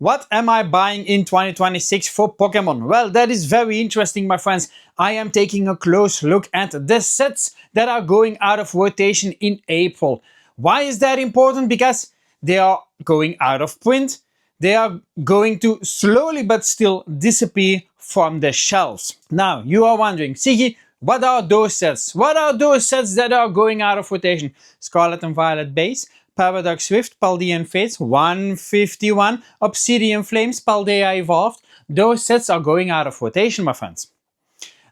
What am I buying in 2026 for Pokémon? Well, that is very interesting, my friends. I am taking a close look at the sets that are going out of rotation in April. Why is that important? Because they are going out of print. They are going to slowly but still disappear from the shelves. Now, you are wondering, Sigi, what are those sets? What are those sets that are going out of rotation? Scarlet and Violet Base, Paradox Rift, Paldean Fates, 151, Obsidian Flames, Paldea Evolved. Those sets are going out of rotation, my friends.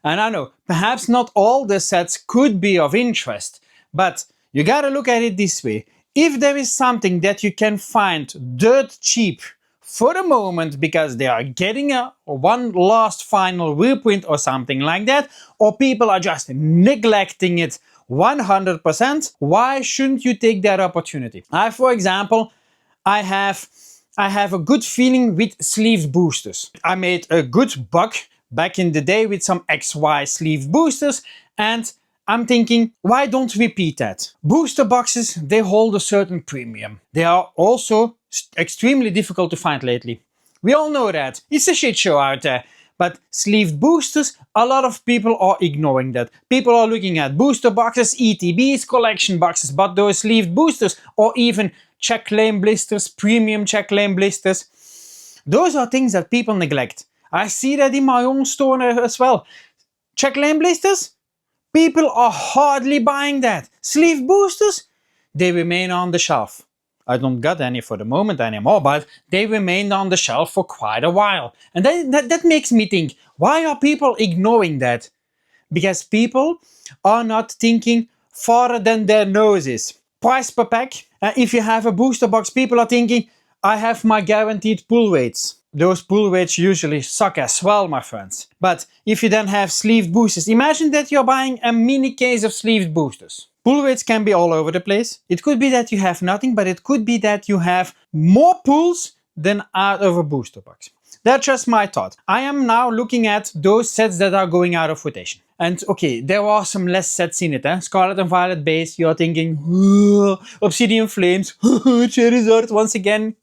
And I know, perhaps not all the sets could be of interest, but you gotta look at it this way. If there is something that you can find dirt cheap for the moment because they are getting one last final reprint or something like that, or people are just neglecting it 100%, why shouldn't you take that opportunity? For example, I have a good feeling with sleeve boosters. I made a good buck back in the day with some XY sleeve boosters, and I'm thinking, why don't repeat that? Booster boxes, they hold a certain premium. They are also extremely difficult to find lately. We all know that. It's a shit show out there. But sleeved boosters, a lot of people are ignoring that. People are looking at booster boxes, ETBs, collection boxes, but those sleeved boosters, or even check lane blisters, premium check lane blisters, those are things that people neglect. I see that in my own store as well. Check lane blisters? People are hardly buying that. Sleeve boosters? They remain on the shelf. I don't got any for the moment anymore, but they remained on the shelf for quite a while. And that makes me think, why are people ignoring that? Because people are not thinking farther than their noses. Price per pack. If you have a booster box, people are thinking, I have my guaranteed pull rates. Those pull rates usually suck as well, my friends. But if you then have sleeved boosters, imagine that you're buying a mini case of sleeved boosters. Pull rates can be all over the place. It could be that you have nothing, but it could be that you have more pulls than out of a booster box. That's just my thought. I am now looking at those sets that are going out of rotation. And okay, there are some less sets in it. Scarlet and Violet Base, you're thinking, Obsidian Flames, Charizard once again.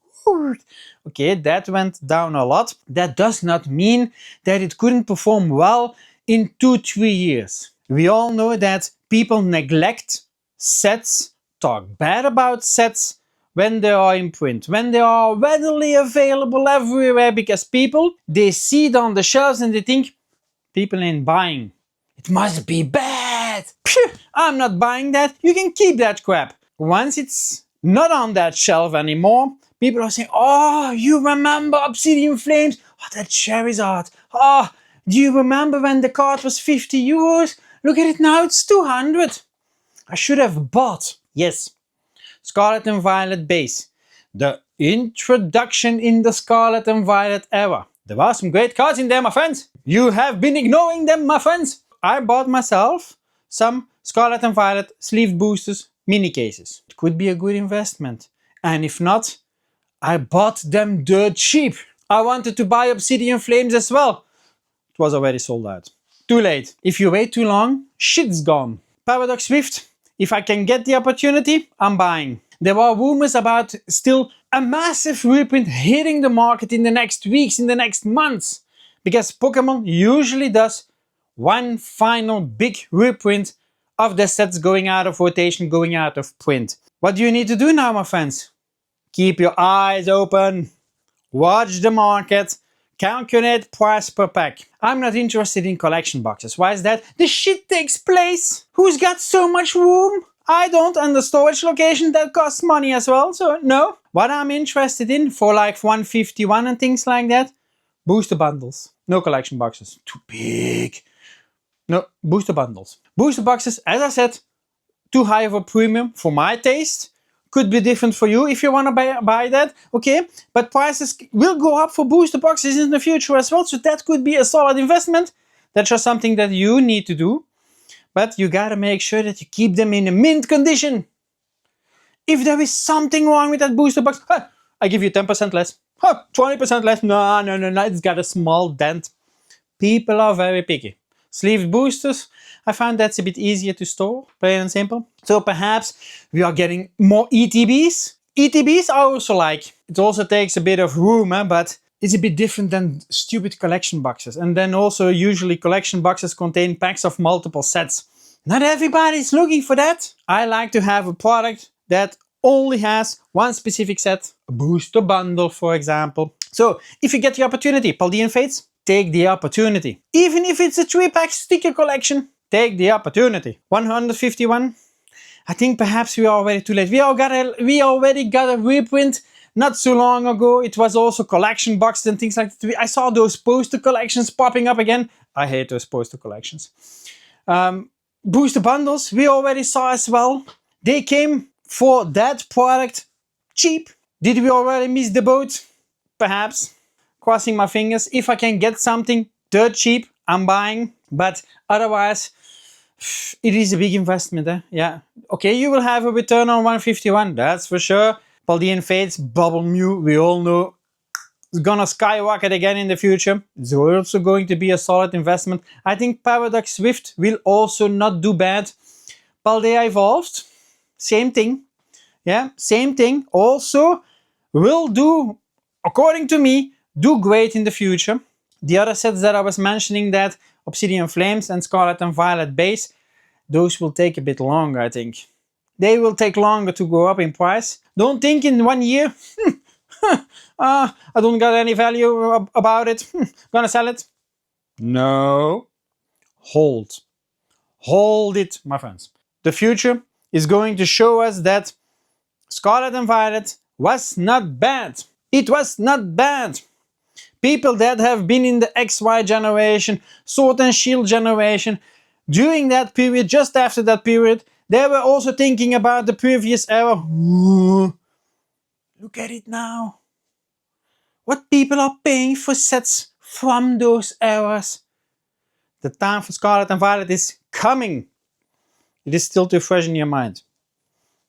Okay, that went down a lot. That does not mean that it couldn't perform well in 2-3 years. We all know that people neglect sets, talk bad about sets when they are in print, when they are readily available everywhere, because people, they see it on the shelves and they think, people ain't buying. It must be bad. Phew, I'm not buying that. You can keep that crap. Once it's not on that shelf anymore, people are saying, oh, you remember Obsidian Flames? Oh, that Charizard. Oh, do you remember when the card was 50 euros? Look at it now, it's 200. I should have bought. Yes. Scarlet and Violet Base. The introduction in the Scarlet and Violet era. There are some great cards in there, my friends. You have been ignoring them, my friends. I bought myself some Scarlet and Violet sleeved boosters mini cases. It could be a good investment. And if not, I bought them dirt cheap. I wanted to buy Obsidian Flames as well. It was already sold out. Too late. If you wait too long, shit's gone. Paradox Rift. If I can get the opportunity, I'm buying. There are rumors about still a massive reprint hitting the market in the next weeks, in the next months. Because Pokémon usually does one final big reprint of the sets going out of rotation, going out of print. What do you need to do now, my friends? Keep your eyes open. Watch the market. Calculate price per pack. I'm not interested in collection boxes. Why is that? The shit takes place. Who's got so much room? I don't, and the storage location that costs money as well, so no. What I'm interested in for like 151 and things like that, booster bundles. No collection boxes. Too big. No, booster bundles. Booster boxes, as I said, too high of a premium for my taste. Could be different for you if you want to buy that, okay? But prices will go up for booster boxes in the future as well, so that could be a solid investment. That's just something that you need to do. But you gotta make sure that you keep them in a mint condition. If there is something wrong with that booster box, I give you 10% less. 20% less. No, it's got a small dent. People are very picky. Sleeved boosters, I found that's a bit easier to store, plain and simple. So perhaps we are getting more ETBs. ETBs I also like. It also takes a bit of room, but it's a bit different than stupid collection boxes. And then also usually collection boxes contain packs of multiple sets. Not everybody's looking for that. I like to have a product that only has one specific set, a booster bundle for example. So if you get the opportunity, Paldean Fates, take the opportunity. Even if it's a 3-pack sticker collection, take the opportunity. 151. I think perhaps we are already too late. We already got a reprint not so long ago. It was also collection boxes and things like that. I saw those poster collections popping up again. I hate those poster collections. Booster bundles, we already saw as well. They came for that product cheap. Did we already miss the boat? Perhaps. Crossing my fingers. If I can get something dirt cheap, I'm buying. But otherwise, it is a big investment. Yeah. Okay, you will have a return on 151. That's for sure. Paldean Fates, Bubble Mew, we all know it's gonna skyrocket again in the future. It's also going to be a solid investment. I think Paradox Swift will also not do bad. Paldea Evolved, same thing. Yeah, same thing. Also will do, according to me, do great in the future. The other sets that I was mentioning, that Obsidian Flames and Scarlet and Violet base, those will take a bit longer, I think. They will take longer to go up in price. Don't think in 1 year, I don't got any value about it, gonna sell it. No. Hold. Hold it, my friends. The future is going to show us that Scarlet and Violet was not bad. It was not bad. People that have been in the XY generation, Sword and Shield generation, during that period, just after that period, they were also thinking about the previous era. Look at it now. What people are paying for sets from those eras. The time for Scarlet and Violet is coming. It is still too fresh in your mind.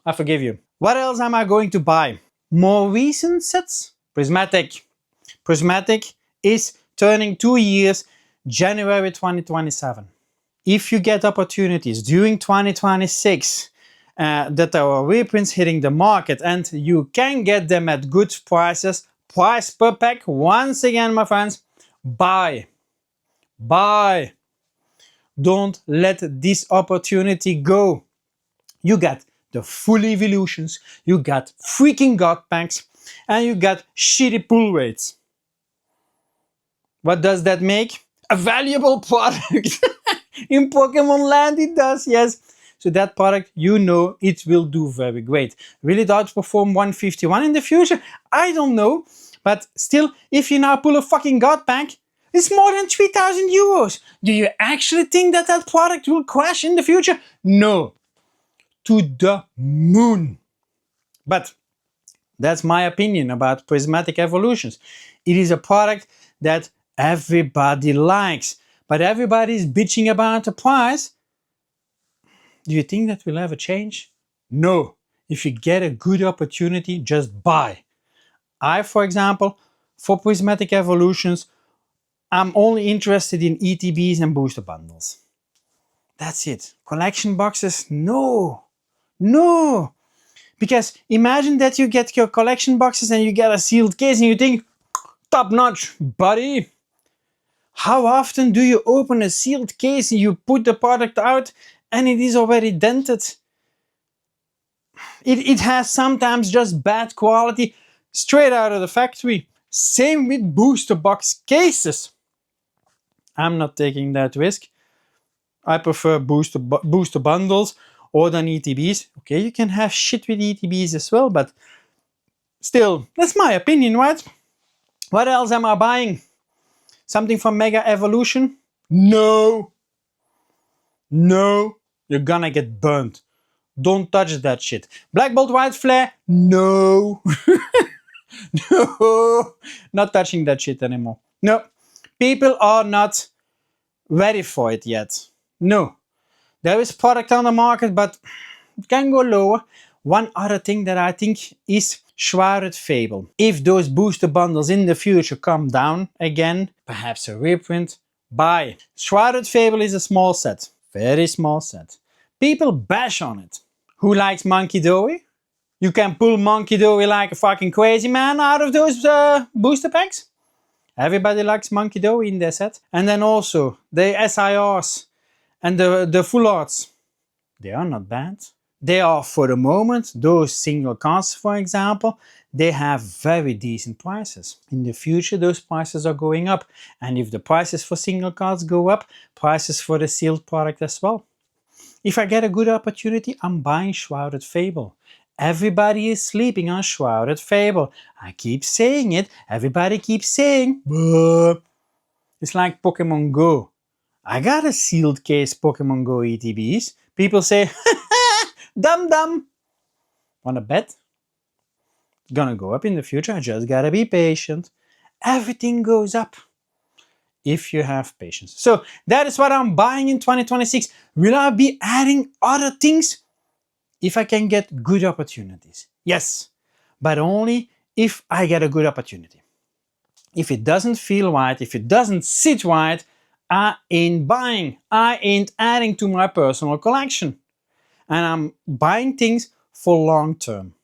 I forgive you. What else am I going to buy? More recent sets? Prismatic. Prismatic is turning 2 years, January 2027. If you get opportunities during 2026 that there are reprints hitting the market and you can get them at good prices, price per pack, once again, my friends, buy. Buy. Don't let this opportunity go. You got the full evolutions, you got freaking god packs, and you got shitty pull rates. What does that make? A valuable product. In Pokemon land it does, yes. So that product, you know, it will do very great. Will it outperform 151 in the future? I don't know. But still, if you now pull a fucking god pack, it's more than 3,000 euros. Do you actually think that that product will crash in the future? No. To the moon. But that's my opinion about Prismatic Evolutions. It is a product that everybody likes. But everybody is bitching about the price. Do you think that will ever change? No. If you get a good opportunity, just buy. I, for example, for Prismatic Evolutions, I'm only interested in ETBs and booster bundles. That's it. Collection boxes? No. No. Because imagine that you get your collection boxes and you get a sealed case and you think, top notch, buddy. How often do you open a sealed case and you put the product out and it is already dented? It has sometimes just bad quality straight out of the factory. Same with booster box cases. I'm not taking that risk. I prefer booster bundles or than ETBs. Okay, you can have shit with ETBs as well, but still, that's my opinion, right? What else am I buying? Something from Mega Evolution? No. No. You're gonna get burnt. Don't touch that shit. Black Bolt White Flare? No. No. Not touching that shit anymore. No. People are not ready for it yet. No. There is product on the market, but it can go lower. One other thing that I think is Shrouded Fable. If those booster bundles in the future come down again, perhaps a reprint, buy. Shrouded Fable is a small set. Very small set. People bash on it. Who likes Monkey Dory? You can pull Monkey Dough like a fucking crazy man out of those booster packs. Everybody likes Monkey Dough in their set. And then also the SIRs and the full arts. They are not bad. They are, for the moment, those single cards, for example, they have very decent prices. In the future, those prices are going up. And if the prices for single cards go up, prices for the sealed product as well. If I get a good opportunity, I'm buying Shrouded Fable. Everybody is sleeping on Shrouded Fable. I keep saying it. Everybody keeps saying, but it's like Pokemon Go. I got a sealed case Pokemon Go ETBs. People say, dumb dumb. Wanna bet? It's gonna go up in the future. I just gotta be patient. Everything goes up if you have patience. So that is what I'm buying in 2026. Will I be adding other things? If I can get good opportunities. Yes, but only if I get a good opportunity. If it doesn't feel right, if it doesn't sit right, I ain't buying. I ain't adding to my personal collection. And I'm buying things for long term.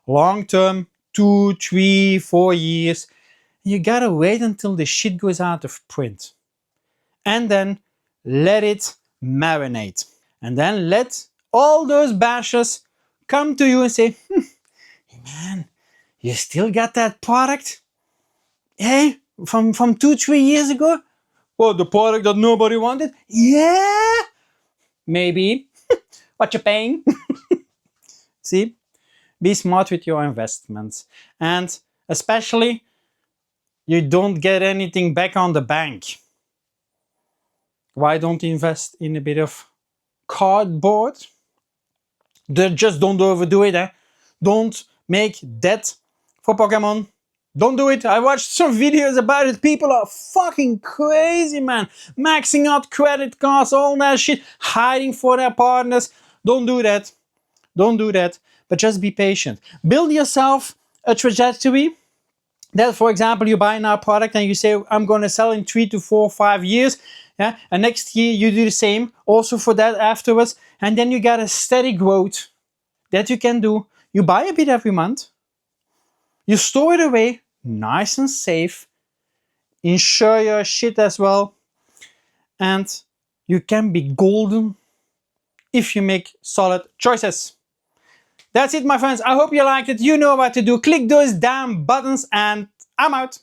Long term, 2, 3, 4 years. You gotta wait until the shit goes out of print. And then let it marinate. And then let all those bashers come to you and say, hey man, you still got that product? Hey, from 2, 3 years ago? Well, the product that nobody wanted? Yeah, maybe. What you paying? See? Be smart with your investments. And especially, you don't get anything back on the bank. Why don't you invest in a bit of cardboard? Just don't overdo it, eh? Don't make debt for Pokemon. Don't do it. I watched some videos about it. People are fucking crazy, man. Maxing out credit cards, all that shit, hiding for their partners. Don't do that. Don't do that. But just be patient. Build yourself a trajectory that, for example, you buy now a product and you say, I'm going to sell in 3 to 4, 5 years. Yeah? And next year you do the same. Also for that afterwards. And then you got a steady growth that you can do. You buy a bit every month. You store it away, nice and safe. Insure your shit as well. And you can be golden if you make solid choices. That's it, my friends. I hope you liked it. You know what to do. Click those damn buttons and I'm out.